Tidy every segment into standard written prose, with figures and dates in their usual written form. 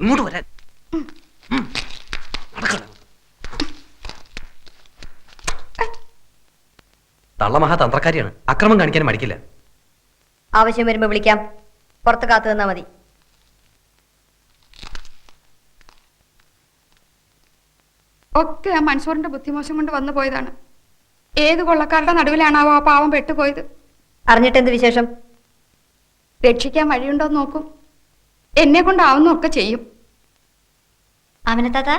ഇങ്ങോട്ട് വരാൻ. തള്ള മഹാതന്ത്രക്കാരിയാണ്. അക്രമം കാണിക്കാൻ മടിക്കില്ല. ആവശ്യം വരുമ്പോ വിളിക്കാം. പുറത്ത് കാത്തു നിന്നാ മതി. ഒക്കെ ആ മൻസൂറിന്റെ ബുദ്ധിമോശം കൊണ്ട് വന്നു പോയതാണ്. ഏത് കൊള്ളക്കാരുടെ നടുവിലാണാവോ ആ പാവം പെട്ടുപോയത്. അറിഞ്ഞിട്ടെന്ത് വിശേഷം? രക്ഷിക്കാൻ വഴിയുണ്ടോന്ന് നോക്കും. എന്നെ കൊണ്ടാവുന്നൊക്കെ ചെയ്യും. ആമിനത്താത്ത,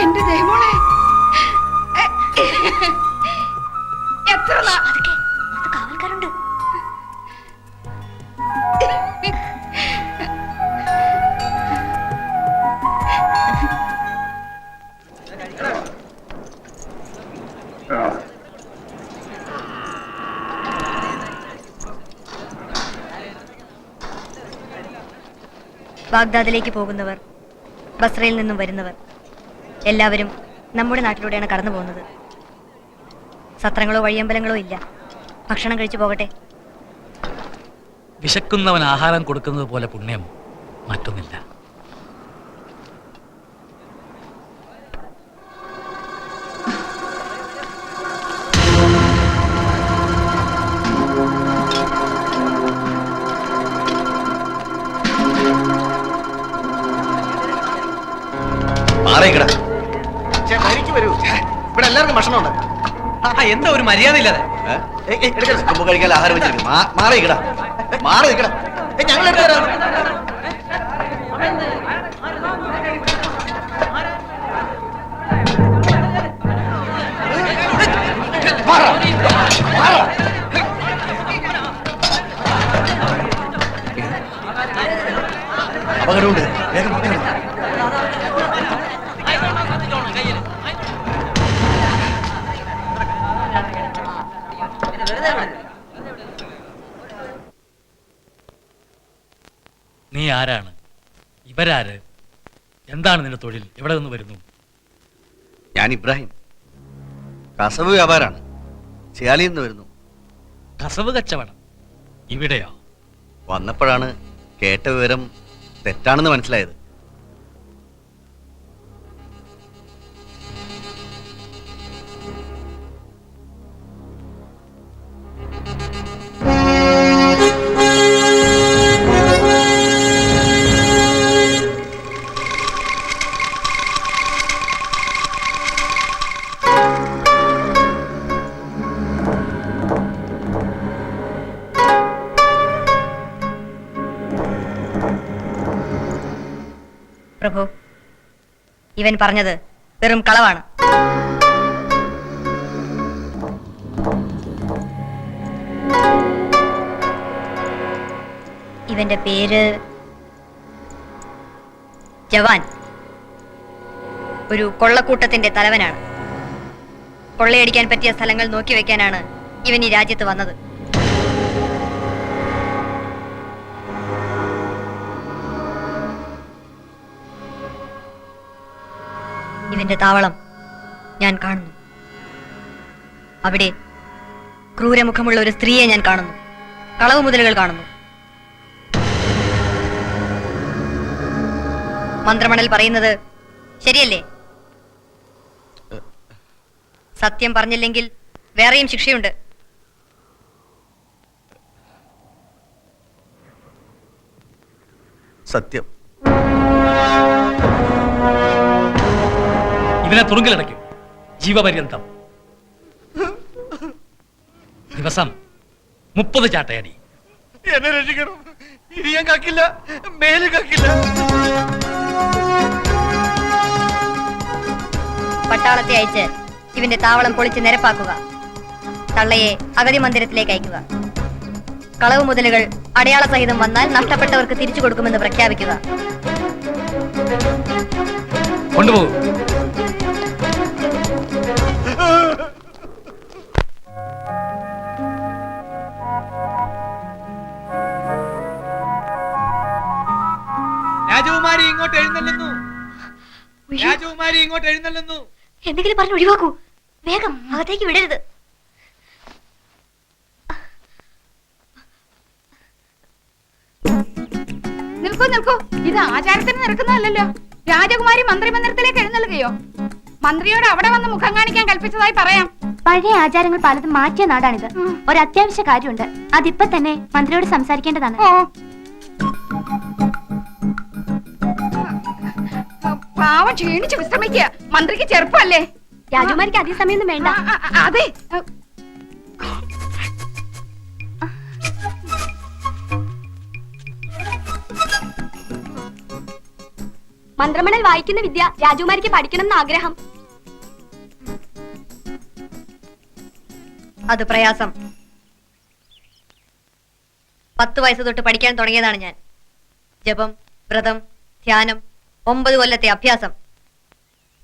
എന്റെ ദൈവമോളെ, എത്ര കാവൽക്കാരുണ്ട്. ബാഗ്ദാദിലേക്ക് പോകുന്നവർ, ബസ്രയിൽ നിന്നും വരുന്നവർ എല്ലാവരും നമ്മുടെ നാട്ടിലൂടെയാണ് കടന്നു പോകുന്നത്. സത്രങ്ങളോ വഴിയമ്പലങ്ങളോ ഇല്ല. ഭക്ഷണം കഴിച്ചു പോകട്ടെ. വിശക്കുന്നവൻ ആഹാരം കൊടുക്കുന്നത് പോലെ പുണ്യം മറ്റൊന്നില്ല. വരൂ, ഇവിടെ എല്ലാവർക്കും ഭക്ഷണമുണ്ട്. എന്താ ഒരു മര്യാദ ഇല്ലാതെ? കഴിക്കാൻ ആഹാരം വെച്ചിരിക്കും. മാറിക്കട, മാറി നിൽക്കട. ഞങ്ങൾ അപകടമുണ്ട്. വേഗം നീ ആരാണ്? ഇവരാര്? എന്താണ് നിന്റെ തൊഴിൽ? എവിടെ നിന്ന് വരുന്നു? ഞാൻ ഇബ്രാഹിം, കസവ് വ്യാപാരാണ്. ചിയാലിയിൽ നിന്ന് വരുന്നു. കസവ് കച്ചവടം ഇവിടെയോ? വന്നപ്പോഴാണ് കേട്ട വിവരം തെറ്റാണെന്ന് മനസ്സിലായത്. പ്രഭു, ഇവൻ പറഞ്ഞത് വെറും കളവാണ്. ഇവന്റെ പേര് ജവാൻ. ഒരു കൊള്ളക്കൂട്ടത്തിന്റെ തലവനാണ്. കൊള്ളയടിക്കാൻ പറ്റിയ സ്ഥലങ്ങൾ നോക്കി വെക്കാനാണ് ഇവൻ ഈ രാജ്യത്ത് വന്നത്. ഇവന്റെ താവളം ഞാൻ കാണുന്നു. അവിടെ ക്രൂരമുഖമുള്ള ഒരു സ്ത്രീയെ ഞാൻ കാണുന്നു. കളവ് മുതലുകൾ കാണുന്നു. മന്ത്രമണൽ പറയുന്നത് ശരിയല്ലേ? സത്യം പറഞ്ഞില്ലെങ്കിൽ വേറെയും ശിക്ഷയുണ്ട്. സത്യം. ഇവനെ തുറുങ്കിലടയ്ക്കും, ജീവപര്യന്തം. ദിവസം 30 ചാട്ടയടി. എന്നെ രക്ഷിക്കണം. ഇനി ഞാൻ കാക്കില്ല, മേല് കാക്കില്ല. പട്ടാളത്തെ അയച്ച് ഇവന്റെ താവളം പൊളിച്ച് നിരപ്പാക്കുക. തള്ളയെ അഗതി മന്ദിരത്തിലേക്ക് അയക്കുക. കളവ് മുതലുകൾ അടയാള സഹിതം വന്നാൽ നഷ്ടപ്പെട്ടവർക്ക് തിരിച്ചു കൊടുക്കുമെന്ന് പ്രഖ്യാപിക്കുക. കൊണ്ടുപോകും. രാജകുമാരി ഇങ്ങോട്ട് എഴുന്നള്ളുന്നു. രാജകുമാരി ഇങ്ങോട്ട് എഴുന്നള്ളുന്നു. എന്തെങ്കിലും പറഞ്ഞ് ഒഴിവാക്കൂ. വേഗം അകത്തേക്ക് വിടരുത്. നിൽക്കൂ നിൽക്കൂ, ഇത് ആചാരത്തിന് നിൽക്കുന്നതല്ലോ. രാജകുമാരി മന്ത്രിമന്ദിരത്തിലേക്ക് എഴുന്നള്ളുകയോ? മന്ത്രിയോട് അവിടെ വന്ന് മുഖം കാണിക്കാൻ കൽപ്പിച്ചതായി പറയാം. പഴയ ആചാരങ്ങൾ പലതും മാറ്റിയ നാടാണിത്. ഒരു അത്യാവശ്യ കാര്യമുണ്ട്, അതിപ്പോ തന്നെ മന്ത്രിയോട് സംസാരിക്കേണ്ടതാണ്. ഓ, പാവം ക്ഷീണിച്ച് വിശ്രമിക്കുക. മന്ത്രിക്ക് ചെറുപ്പല്ലേ? രാജകുമാരിക്ക് അധിക സമയമൊന്നും വേണ്ട. അതെ, മന്ത്രമണൽ വായിക്കുന്ന വിദ്യ രാജകുമാരിക്ക് പഠിക്കണം എന്ന് ആഗ്രഹം. അത് പ്രയാസം. 10 വയസ്സ് തൊട്ട് പഠിക്കാൻ തുടങ്ങിയതാണ് ഞാൻ. ജപം, വ്രതം, ധ്യാനം, 9 കൊല്ലത്തെ അഭ്യാസം.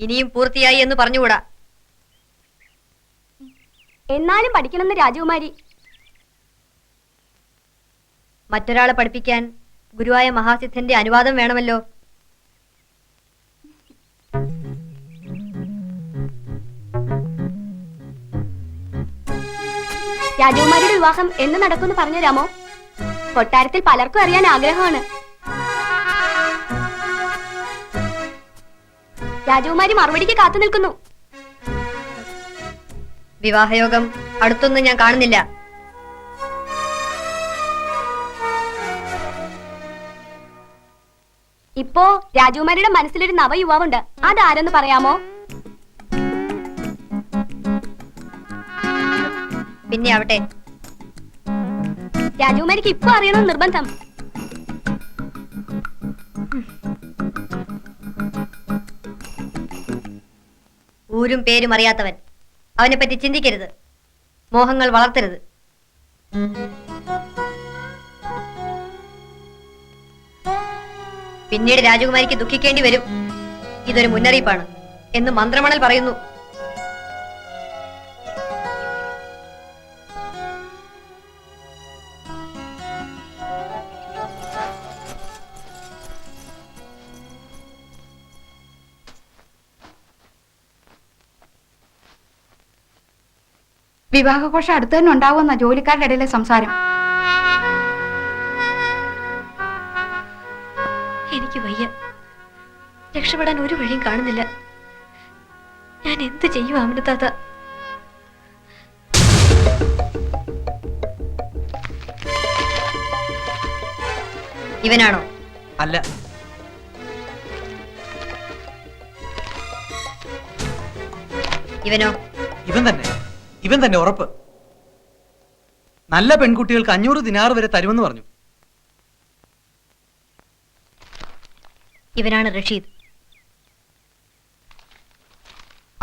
ഇനിയും പൂർത്തിയായി എന്ന് പറഞ്ഞുകൂടാ. എന്നാലും പഠിക്കണമെന്ന് രാജകുമാരി. മറ്റൊരാളെ പഠിപ്പിക്കാൻ ഗുരുവായ മഹാസിദ്ധന്റെ അനുവാദം വേണമല്ലോ. രാജകുമാരിയുടെ വിവാഹം എന്ന് നടക്കുമെന്ന് പറഞ്ഞു തരാമോ? കൊട്ടാരത്തിൽ പലർക്കും അറിയാൻ ആഗ്രഹമാണ്. രാജകുമാരി മറുപടിക്ക് കാത്തു നിൽക്കുന്നു. വിവാഹയോഗം അടുത്തൊന്നും ഞാൻ കാണുന്നില്ല. ഇപ്പോ രാജകുമാരിയുടെ മനസ്സിലൊരു നവയുവാവുണ്ട്. അതാരെന്ന് പറയാമോ? പിന്നെ ആവട്ടെ. രാജകുമാരിക്ക് ഇപ്പൊ അറിയണമെന്ന് നിർബന്ധം. ഊരും പേരും അറിയാത്തവൻ. അവനെ പറ്റി ചിന്തിക്കരുത്. മോഹങ്ങൾ വളർത്തരുത്. പിന്നീട് രാജകുമാരിക്ക് ദുഃഖിക്കേണ്ടി വരും. ഇതൊരു മുന്നറിയിപ്പാണ് എന്ന് മന്ത്രമണൽ പറയുന്നു. വിവാഹഘോഷം അടുത്ത് തന്നെ ഉണ്ടാവുമെന്ന ജോലിക്കാരുടെ ഇടയിലെ സംസാരം. എനിക്ക് വയ്യ. രക്ഷപ്പെടാൻ ഒരു വഴിയും കാണുന്നില്ല. ഞാൻ എന്ത് ചെയ്യും അമൃതാത്ത? ഇവനാണോ? അല്ല, ഇവനോ? ഇവൻ തന്നെ ഉറപ്പ്. നല്ല പെൺകുട്ടികൾക്ക് 500 ദിനാർ വരെ തരുമെന്ന് പറഞ്ഞു. ഇവനാണ് റഷീദ്.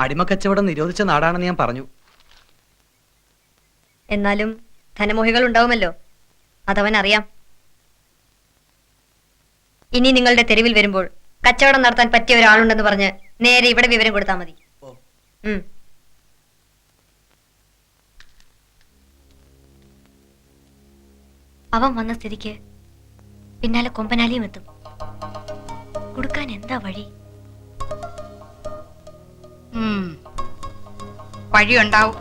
അടിമക്കച്ചവടം നിരോധിച്ച നാടാണെന്ന് ഞാൻ പറഞ്ഞു. എന്നാലും ധനമോഹികൾ ഉണ്ടാവുമല്ലോ. അതവൻ അറിയാം. ഇനി നിങ്ങളുടെ തെരുവിൽ വരുമ്പോൾ കച്ചവടം നടത്താൻ പറ്റിയ ഒരാളുണ്ടെന്ന് പറഞ്ഞ് നേരെ ഇവിടെ വിവരം കൊടുത്താൽ മതി. അവൻ വന്ന സ്ഥിതിക്ക് പിന്നാലെ കൊമ്പനാലിയും എത്തും. കൊടുക്കാൻ എന്താ വഴി? വഴിയുണ്ടാവും.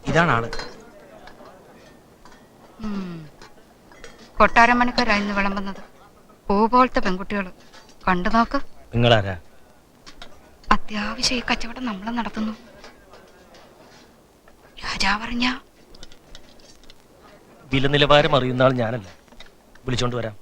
ഇതാണ് ആള്. കൊട്ടാരമണിക്കാരായിരുന്നു വിളമ്പുന്നത്. പൂ പോലത്തെ പെൺകുട്ടികള്. കണ്ടു നോക്ക്. നിങ്ങളാരാ? അത്യാവശ്യം ഈ കച്ചവടം നമ്മൾ നടത്തുന്നു. രാജാവറിഞ്ഞ വില നിലവാരം അറിയുന്ന ആൾ ഞാനല്ല. വിളിച്ചോണ്ട് വരാം.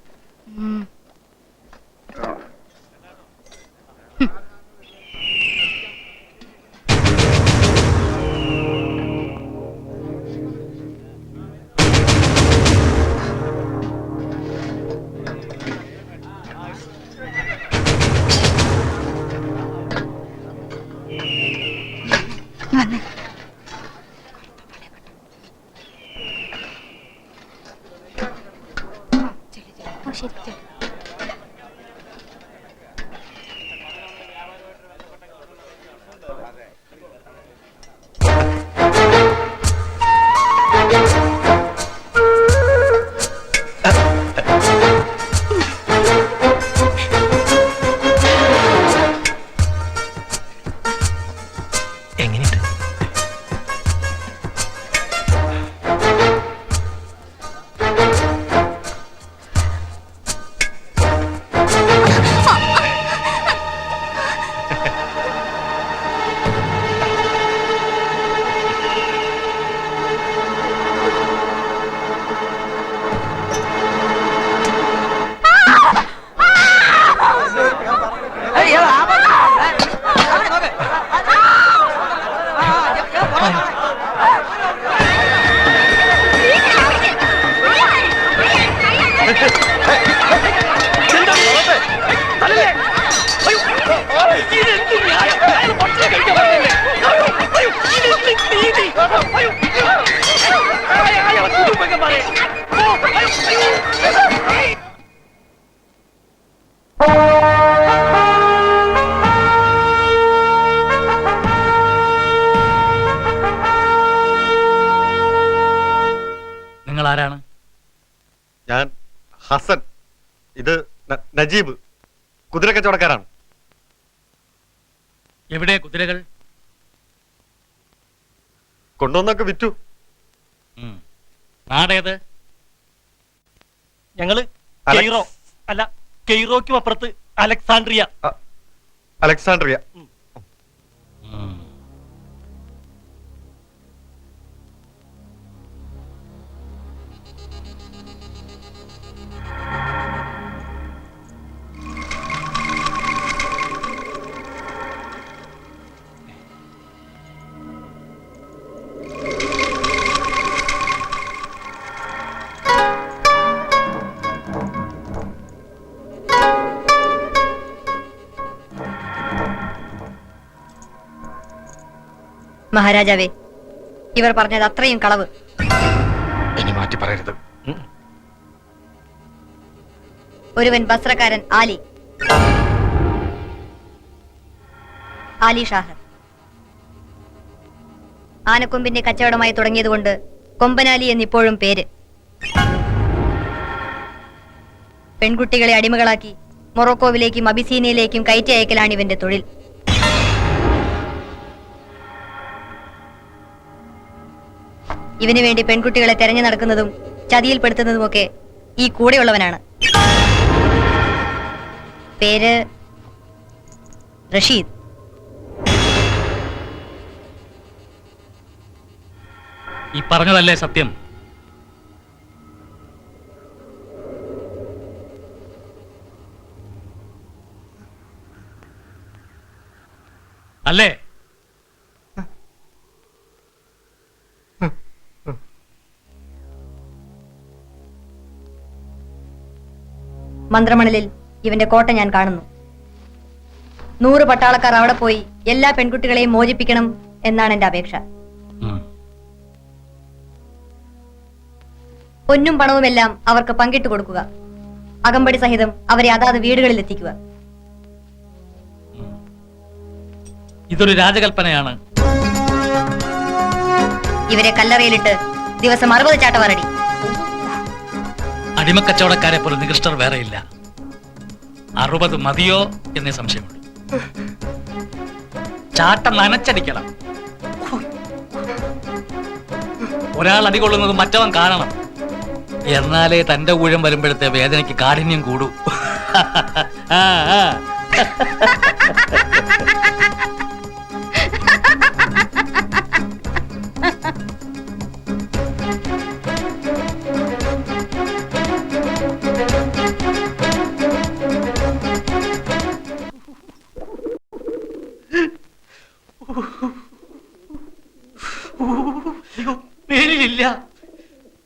വന്നേ. ശരി. എങ്ങനെയുണ്ട്? നിങ്ങൾ ആരാണ്? ഞാൻ ഹസൻ, ഇത് നജീബ്, കുതിര കച്ചവടക്കാരാണ്. എവിടെ കുതിരകൾ? കൊണ്ടുവന്നൊക്കെ വിറ്റു. നാടേത്? ഞങ്ങള് കെയ്റോ അല്ല, കെയ്റോയ്ക്കും അപ്പുറത്ത് അലക്സാണ്ട്രിയ. അലക്സാണ്ട്രിയ. മഹാരാജാവേ, ഇവർ പറഞ്ഞത് അത്രയും കളവ്. ഇനി മാറ്റി പറയരുത്. ഒരുവൻ ബസ്രക്കാരൻ ആലി ഷാഹർ ആനക്കൊമ്പിന്റെ കച്ചവടമായി തുടങ്ങിയതുകൊണ്ട് കൊമ്പനാലി എന്നിപ്പോഴും പേര്. പെൺകുട്ടികളെ അടിമകളാക്കി മൊറോക്കോവിലേക്കും അബിസീനിയയിലേക്കും കയറ്റി അയക്കലാണ് ഇവന്റെ തൊഴിൽ. ഇവന് വേണ്ടി പെൺകുട്ടികളെ തെരഞ്ഞു നടക്കുന്നതും ചതിയിൽപ്പെടുത്തുന്നതുമൊക്കെ ഈ കൂടെയുള്ളവനാണ്. പേര് റഷീദ്. ഈ പറഞ്ഞതല്ലേ സത്യം? അല്ലേ? മന്ത്രമണലിൽ ഇവന്റെ കോട്ട ഞാൻ കാണുന്നു. 100 പട്ടാളക്കാർ അവിടെ പോയി എല്ലാ പെൺകുട്ടികളെയും മോചിപ്പിക്കണം എന്നാണ് എന്റെ അപേക്ഷ. പൊന്നും പണവുമെല്ലാം അവർക്ക് പങ്കിട്ടു കൊടുക്കുക. അകമ്പടി സഹിതം അവരെ അതാത് വീടുകളിൽ എത്തിക്കുക. ഇതൊരു രാജകൽപ്പനയാണ്. ഇവരെ കല്ലറയിലിട്ട് ദിവസം 60 ചാട്ടവാറടി. അടിമക്കച്ചവടക്കാരെ പോലെ നികൃഷ്ടർ വേറെയില്ല. 60 മതിയോ എന്നേ സംശയമുണ്ട്. ചാട്ടം നനച്ചടിക്കണം. ഒരാൾ അടികൊള്ളുന്നത് മറ്റവൻ കാണണം. എന്നാലേ തന്റെ ഊഴം വരുമ്പോഴത്തെ വേദനയ്ക്ക് കാഠിന്യം കൂടൂ.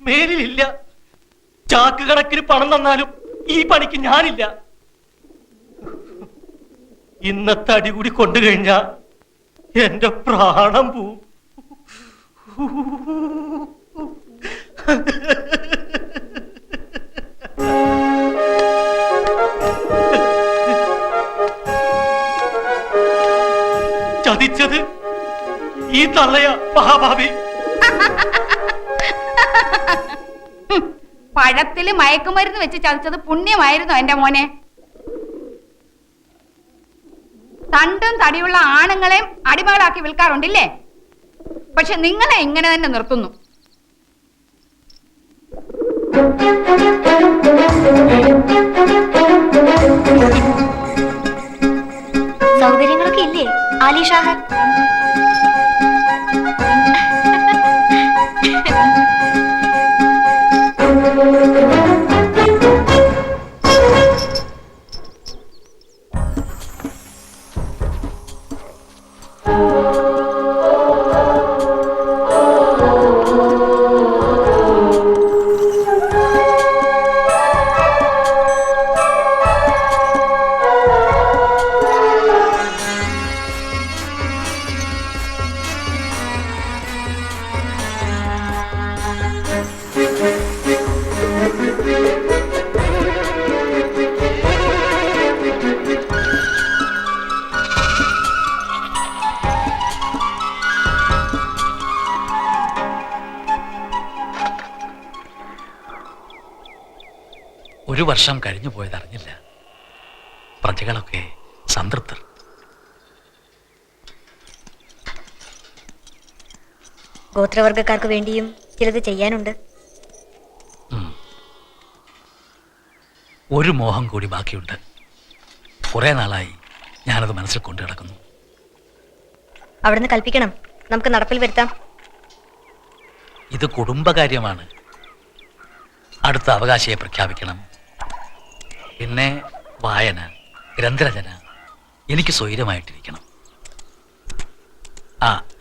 മേലിലില്ല. ചാക്ക് കണക്കിന് പണം തന്നാലും ഈ പണിക്ക് ഞാനില്ല. ഇന്നത്തെ അടി കൂടി കൊണ്ടു കഴിഞ്ഞാ എന്റെ പ്രാണം പോവും. ഈ തള്ളയാ മഹാഭാവി. പഴത്തില് മയക്കുമരുന്ന് വെച്ച് ചതച്ചത് പുണ്യമായിരുന്നു എന്റെ മോനെ. തണ്ടും തടിയുള്ള ആണുങ്ങളെയും അടിമകളാക്കി വിൽക്കാറുണ്ടില്ലേ? പക്ഷെ നിങ്ങളെ ഇങ്ങനെ തന്നെ നിർത്തുന്നു. സൗകര്യങ്ങളൊക്കെ ഇല്ലേ ആലിഷാഹൻ? ഒരു വർഷം കഴിഞ്ഞു പോയതറിഞ്ഞില്ല. പ്രജകളൊക്കെ സംതൃപ്തർ. ഗോത്രവർഗക്കാർക്ക് വേണ്ടിയും ചിലത് ചെയ്യാനുണ്ട്. ഒരു മോഹം കൂടി ബാക്കിയുണ്ട്. കുറെ നാളായി ഞാനത് മനസ്സിൽ കൊണ്ടു കിടക്കുന്നു. അവിടുന്ന് കൽപ്പിക്കണം, നമുക്ക് നടപ്പിൽ വരുത്താം. ഇത് കുടുംബകാര്യമാണ്. അടുത്ത അവകാശിയെ പ്രഖ്യാപിക്കണം. പിന്നെ വായന, ഗ്രന്ഥരചന എനിക്ക് സ്വൈരമായിട്ടിരിക്കണം.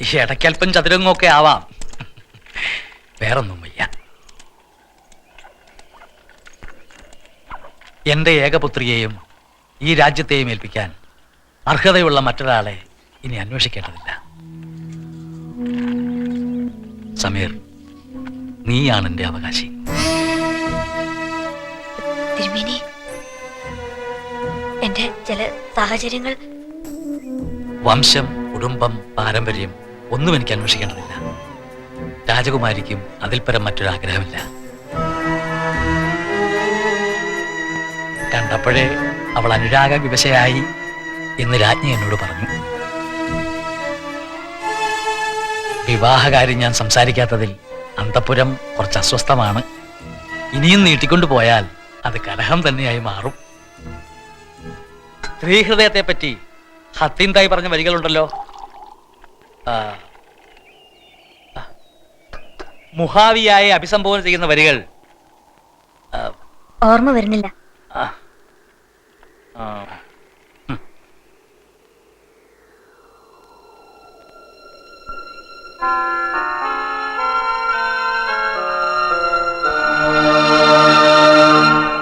ഈ ഇടയ്ക്കൽപ്പം ചതുരങ്ങൊക്കെ ആവാം. വേറൊന്നും വയ്യ. എൻ്റെ ഏകപുത്രിയെയും ഈ രാജ്യത്തെയും ഏൽപ്പിക്കാൻ അർഹതയുള്ള മറ്റൊരാളെ ഇനി അന്വേഷിക്കേണ്ടതില്ല. സമീർ, നീയാണ് എൻ്റെ അവകാശി. തിരുമേനി, എന്റെ ചില സാഹചര്യങ്ങൾ. വംശം, കുടുംബം, പാരമ്പര്യം ഒന്നും എനിക്ക് അന്വേഷിക്കേണ്ടതില്ല. രാജകുമാരിക്കും അതിൽപരം മറ്റൊരാഗ്രഹമില്ല. കണ്ടപ്പോഴേ അവൾ അനുരാഗ വിവശയായി എന്ന് രാജ്ഞി എന്നോട് പറഞ്ഞു. വിവാഹകാര്യം ഞാൻ സംസാരിക്കാത്തതിൽ അന്തഃപുരം കുറച്ച് അസ്വസ്ഥമാണ്. ഇനിയും നീട്ടിക്കൊണ്ടു പോയാൽ അത് കലഹം തന്നെയായി മാറും. സ്ത്രീഹൃദയത്തെ പറ്റി ഹത്തീം തായി പറഞ്ഞ വരികളുണ്ടല്ലോ. മുഹാവിയായെ അഭിസംബോധന ചെയ്യുന്ന വരികൾ ഓർമ്മ വരുന്നില്ല.